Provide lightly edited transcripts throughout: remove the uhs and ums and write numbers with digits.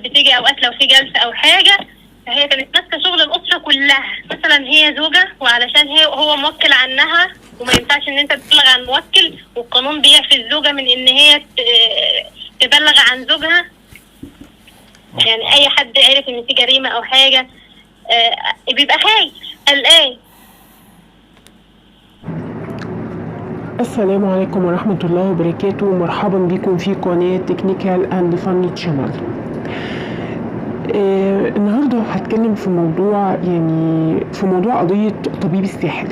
بتيجي اوقات لو في جلسه او حاجه، فهي كانت ماسكه شغل الاسره كلها. مثلا هي زوجه، وعلشان هو موكل عنها، وما ينفعش ان انت تبلغ عن موكل، والقانون بيعفي الزوجه من ان هي تبلغ عن زوجها. يعني اي حد عرف ان في جريمه او حاجه بيبقى خايف قلقان. السلام عليكم ورحمة الله وبركاته. مرحبا بكم في قناة تكنيكال اند فاني تشانل. النهاردة هتكلم في موضوع قضية طبيب الساحل.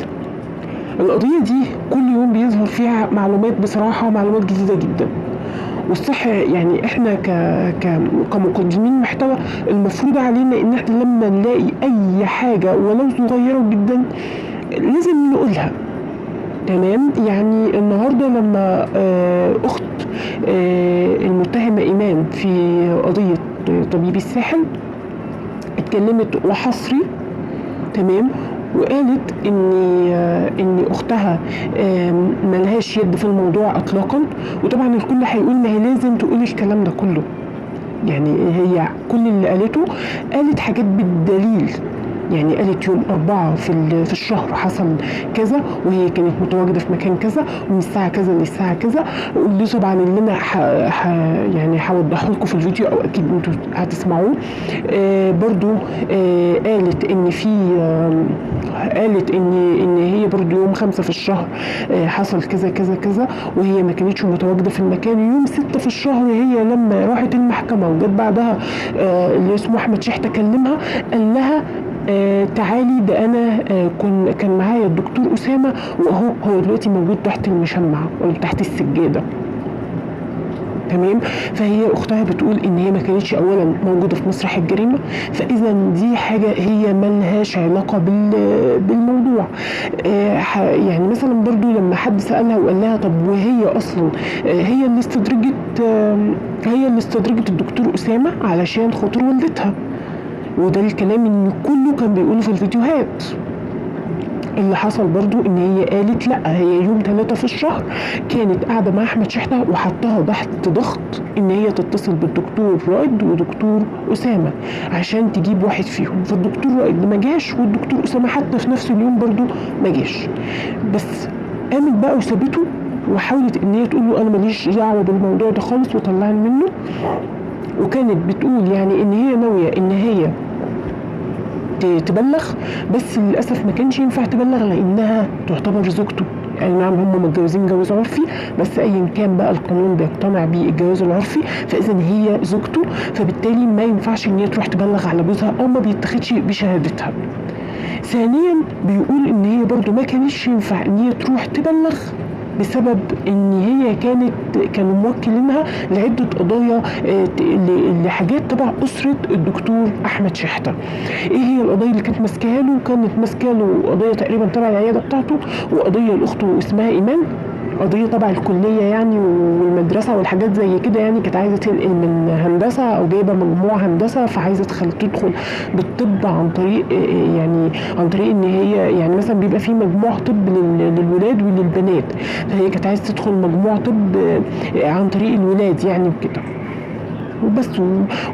القضية دي كل يوم بيظهر فيها معلومات، بصراحة معلومات جديدة جدا، والصح يعني احنا كمقدمين محتوى المفروض علينا ان احنا لما نلاقي اي حاجة ولو صغيرة جدا لازم نقولها. تمام. يعني النهارده لما اخت المتهمه ايمان في قضيه طبيب الساحل اتكلمت وحصري، تمام، وقالت ان اختها ملهاش يد في الموضوع اطلاقا. وطبعا الكل هيقول ما هي لازم تقول الكلام ده كله، يعني هي كل اللي قالت حاجات بالدليل. يعني قالت يوم 4 في الشهر حصل كذا، وهي كانت متواجده في مكان كذا، ومن الساعه كذا للساعه كذا. ودي طبعا اللي انا يعني هوضحه لكم في الفيديو، او اكيد انتوا هتسمعوه. برضو قالت ان هي برضو يوم 5 في الشهر حصل كذا كذا كذا، وهي ما كانتش متواجده في المكان. يوم 6 في الشهر هي لما راحت المحكمه وجت بعدها اللي اسمه احمد شحته كلمها، قال لها تعالي، ده انا كان معايا الدكتور اسامه، هو دلوقتي موجود تحت المشمع ولا تحت السجاده. تمام. فهي اختها بتقول ان هي ما كانتش اولا موجوده في مسرح الجريمه، فاذا دي حاجه هي ملهاش علاقه بالموضوع. يعني مثلا برضو لما حد سالها وقال لها طب وهي اصلا هي اللي استدرجت الدكتور اسامه علشان خاطر والدتها، وده الكلام اللي كله كان بيقوله في الفيديوهات. اللي حصل برضو ان هي قالت لا، هي يوم 3 في الشهر كانت قاعده مع احمد شحته وحطها تحت ضغط ان هي تتصل بالدكتور رائد ودكتور اسامه عشان تجيب واحد فيهم. فالدكتور رائد ما جاش، والدكتور اسامه حتى في نفس اليوم برضو ما جاش. بس قامت بقى وسابته، وحاولت ان هي تقول له انا ماليش دعوه بالموضوع ده خالص وطلعني منه. وكانت بتقول يعني ان هي ناويه ان هي تبلغ، بس للاسف ما كانش ينفع تبلغ لانها تعتبر زوجته. يعني نعم هم متجوزين جواز عرفي، بس ايا كان بقى القانون بيقتنع بيه الجواز العرفي، فاذا هي زوجته، فبالتالي ما ينفعش ان هي تروح تبلغ على جوزها او ما بيتاخدش بشهادتها. ثانيا بيقول ان هي برضو ما كانش ينفع ان هي تروح تبلغ بسبب ان هي كانوا موكلينها لعده قضايا لحاجات تبع اسره الدكتور احمد شحته. ايه هي القضايا اللي كانت ماسكاها له؟ كانت ماسكه له قضيه تقريبا تبع العياده بتاعته، وقضيه لاخته اسمها ايمان، قضيه تبع الكليه يعني والمدرسه والحاجات زي كده. يعني كانت عايزه تنقل من هندسه او جايبه مجموع هندسه، فعايزه تدخل بالطب عن طريق ان هي يعني مثلا بيبقى في مجموع طب للولاد وللبنات، فهي كانت عايزه تدخل مجموع طب عن طريق الولاد يعني وكده وبس.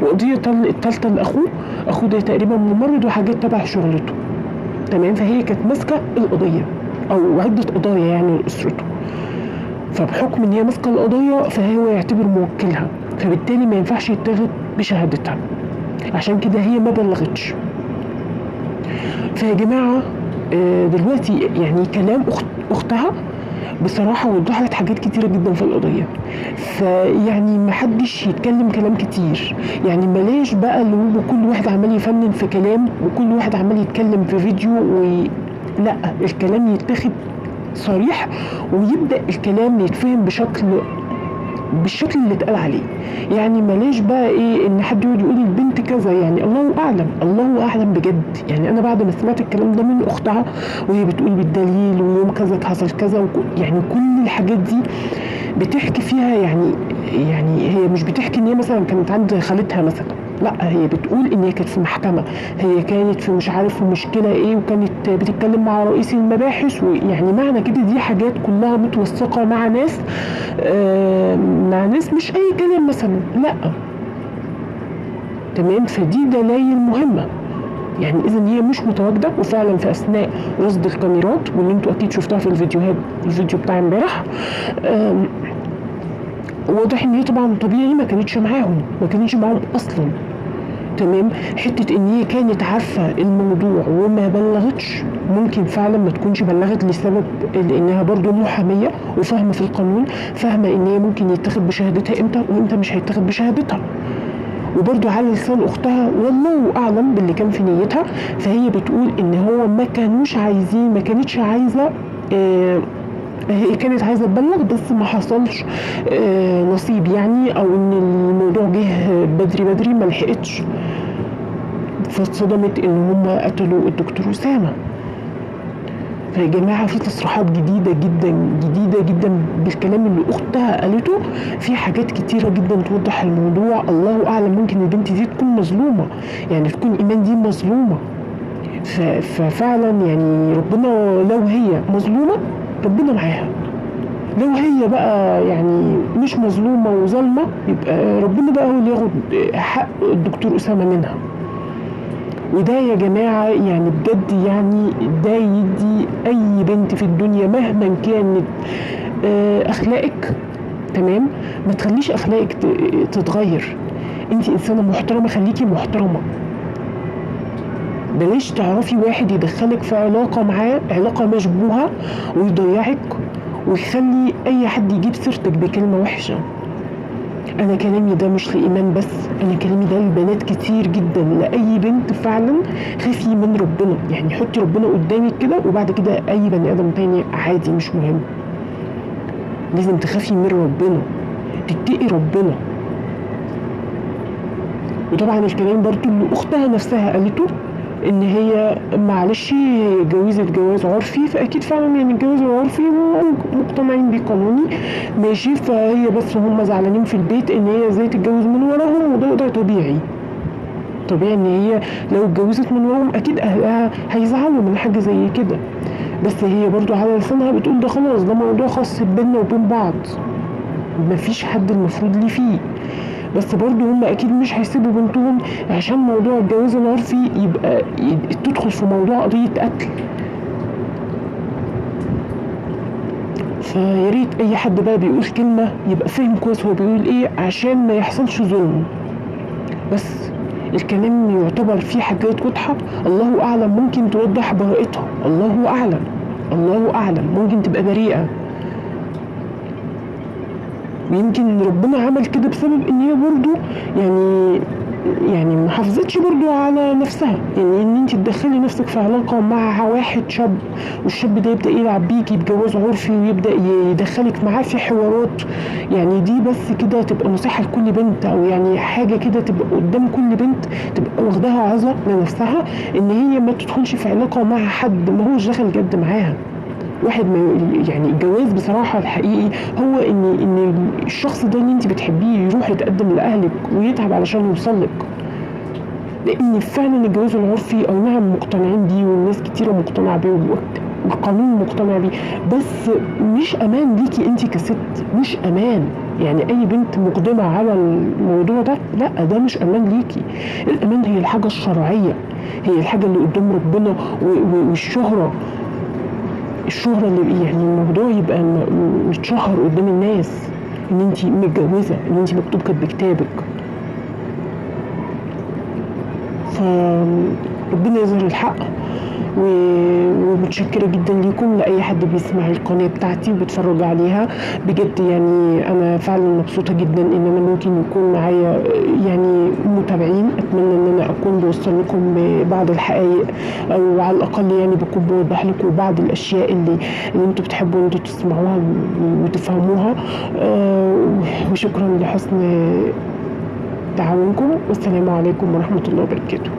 وقضيه الثالثه لاخوه ده تقريبا ممرض وحاجات تبع شغلته. تمام. فهي كانت ماسكه القضيه او عده قضايا يعني لاسرته، فبحكم ان هي ماسكه القضيه فهو يعتبر موكلها، فبالتالي ما ينفعش يتاخد بشهادتها، عشان كده هي ما بلغتش. فيا جماعه دلوقتي يعني كلام اختها بصراحه وضح لك حاجات كتيره جدا في القضيه، فيعني ما حدش يتكلم كلام كتير. يعني بلاش بقى اللي هو كل واحد عمال يفنن في كلام وكل واحد عمال يتكلم في فيديو لا، الكلام يتاخد صريح ويبدا الكلام يتفهم بالشكل اللي اتقال عليه. يعني ملاش بقى ايه ان حد يقعد يقول البنت كذا، يعني الله اعلم بجد. يعني انا بعد ما سمعت الكلام ده من اختها وهي بتقول بالدليل ويوم كذا حصل كذا يعني كل الحاجات دي بتحكي فيها، يعني هي مش بتحكي ان هي مثلا كانت عند خالتها مثلا، لا، هي بتقول ان هي كانت في محكمه، هي كانت في مش عارف مشكله ايه، وكانت بتتكلم مع رئيس المباحث، ويعني معنى كده دي حاجات كلها متوثقه مع ناس مش اي كلام مثلا، لا. تمام. فدي دلائل مهمه، يعني اذا هي مش متواجده. وفعلا في اثناء رصد الكاميرات، واللي انتوا اكيد شفتوها في الفيديوهات، الفيديو بتاع امبارح، واضح ان هي طبعا طبيعي ما كانتش معاهم اصلا. تمام. حته ان هي كانت عارفه الموضوع وما بلغتش، ممكن فعلا ما تكونش بلغت لسبب لانها برضو محاميه وفاهمه في القانون، فاهمه ان هي ممكن يتاخد بشهادتها امتى وامتى مش هيتاخد بشهادتها. وبرضو على لسان اختها والله اعلم باللي كان في نيتها، فهي بتقول ان هو ما كانتش عايزه هي كانت عايزه تبلغ بس ما حصلش نصيب يعني، او ان الموضوع جه بدري ما لحقتش، فاتصدمت ان هم قتلوا الدكتور اسامه. فيا جماعه في تصريحات جديده جدا بالكلام اللي اختها قالته، في حاجات كتيره جدا توضح الموضوع. الله اعلم، ممكن البنت دي تكون مظلومه، يعني تكون ايمان دي مظلومه. ففعلا يعني ربنا لو هي مظلومه ربنا معاها، لو هي بقى يعني مش مظلومه وظالمه يبقى ربنا بقى هو اللي ياخد حق الدكتور اسامه منها. وده يا جماعه يعني بجد يعني ده يدي اي بنت في الدنيا مهما كانت اخلاقك، تمام، ما تخليش اخلاقك تتغير. انت انسانه محترمه، خليكي محترمه. بلاش تعرفي واحد يدخلك في علاقه معاه، علاقه مشبوهه، ويضيعك ويخلي اي حد يجيب سيرتك بكلمه وحشه. انا كلامي ده مش لايمان بس، انا كلامي ده لبنات كتير جدا، لاي بنت فعلا خافي من ربنا. يعني حطي ربنا قدامك كده، وبعد كده اي بني ادم تاني عادي مش مهم. لازم تخافي من ربنا، تتقي ربنا. وطبعا الكلام برضو اللي اختها نفسها قالته ان هي معلش جوزت جواز عرفي، فاكيد فعلا يعني الجواز العرفي مقتنعين بيه قانوني ماشي، فهي بس هم زعلانين في البيت ان هي ازاي تتجوز من وراهم، وده طبيعي ان هي لو اتجوزت من وراهم اكيد اهلها هيزعلوا من حاجه زي كده. بس هي برضو على لسانها بتقول ده خلاص، ده موضوع خاص بيننا وبين بعض، مفيش حد المفروض ليه فيه. بس برضو هم اكيد مش هيسيبوا بنتهم عشان موضوع الجواز العرفي يبقى تدخل في موضوع قضية قتل. فياريت اي حد بقى بيقول كلمة يبقى فاهم كويس هو بيقول ايه عشان ما يحصلش ظلم. بس الكلام يعتبر فيه حاجات واضحة، الله اعلم ممكن توضح براءتها، الله اعلم ممكن تبقى بريئة، ويمكن ربنا عمل كده بسبب ان هي برضو يعني ما حافظتش برضو على نفسها. يعني ان انت تدخلي نفسك في علاقه مع واحد شاب، والشاب ده يبدا يلعب بيكي بجواز عرفي ويبدا يدخلك معاه في حوارات، يعني دي بس كده تبقى نصيحه لكل بنت، او يعني حاجه كده تبقى قدام كل بنت تبقى واخداها عظه لنفسها، ان هي ما تدخلش في علاقه مع حد ما هوش داخل جد معاها. واحد ما يعني الجواز بصراحه الحقيقي هو ان الشخص ده اللي انت بتحبيه يروح يتقدم لاهلك ويتعب علشان يوصلك. لان فعلا الجواز العرفي اي نعم مقتنعين بيه، والناس كتيره مقتنعه بيه، والقانون مقتنع بيه، بس مش امان ليكي انت كست، مش امان. يعني اي بنت مقدمه على الموضوع ده، لا ده مش امان ليكي. الامان هي الحاجه الشرعيه، هي الحاجه اللي قدام ربنا، والشهره اللي يعني الموضوع يبقى متشهر قدام الناس ان انت متجوزه، ان انت مكتوب كاتب كتابك. فربنا يظهر الحق، ومتشكره جدا ليكم، لاي حد بيسمع القناه بتاعتي وبيتفرج عليها. بجد يعني انا فعلا مبسوطه جدا ان انا ممكن يكون معايا يعني متابعين. اتمنى ان انا اكون بوصل لكم بعض الحقائق، او على الاقل يعني بكون بوضح لكم بعض الاشياء اللي انتوا بتحبوا انتوا تسمعوها وتفهموها. وشكرا لحسن تعاونكم، والسلام عليكم ورحمه الله وبركاته.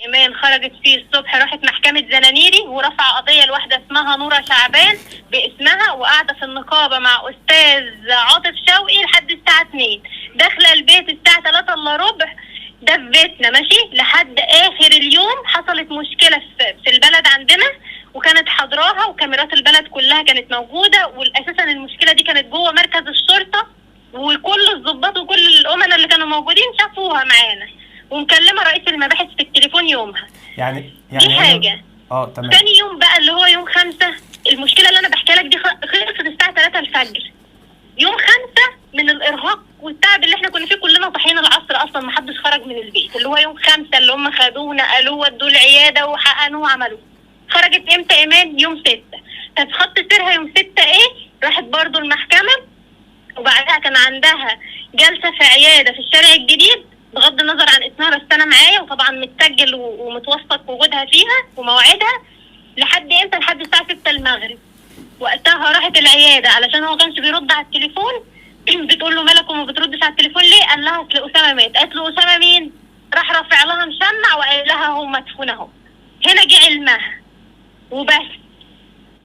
إيمان خرجت فيه الصبح، راحت محكمة زنانيري ورفع قضية لواحدة اسمها نورة شعبان باسمها، وقاعدة في النقابة مع أستاذ عاطف شوقي لحد الساعة 2، داخلة البيت الساعة 3 إلا ربع، ده في بيتنا ماشي، لحد آخر اليوم حصلت مشكلة في البلد عندنا، وكانت حضراها وكاميرات البلد كلها كانت موجودة، والأساسا المشكلة دي كانت جوه مركز الشرطة، وكل الضباط وكل الأمنا اللي كانوا موجودين شافوا ابوها معانا، ومكلمه رئيس المباحث في التليفون يومها. يعني دي حاجه. تمام. تاني يوم بقى اللي هو يوم 5، المشكله اللي انا بحكي لك دي خلصت الساعه 3 الفجر. يوم 5 من الارهاق والتعب اللي احنا كنا فيه، كلنا صاحيين العصر اصلا، ما حدش خرج من البيت، اللي هو يوم 5 اللي هم خدوه نقلوه ودوه العياده وحقنوه وعملوه. خرجت امتى ايمان؟ يوم 6. كانت خط سيرها يوم 6 راحت برضو المحكمه، وبعدها كان عندها جلسه في عياده في الشارع الجديد، بغض النظر عن اسمها بس انا معايا، وطبعا متسجل ومتوثق وجودها فيها وموعدها. لحد امتى؟ لحد الساعه 6 المغرب. وقتها راحت العياده علشان هو كانش بيرد على التليفون. بتقول له مالك وما بتردش على التليفون ليه؟ قال لها اصل اسامه مات. قالت له اسامه مين؟ راح رافع لها مشمع وقال لها هو مدفون اهو. هنا جه علمها وبس.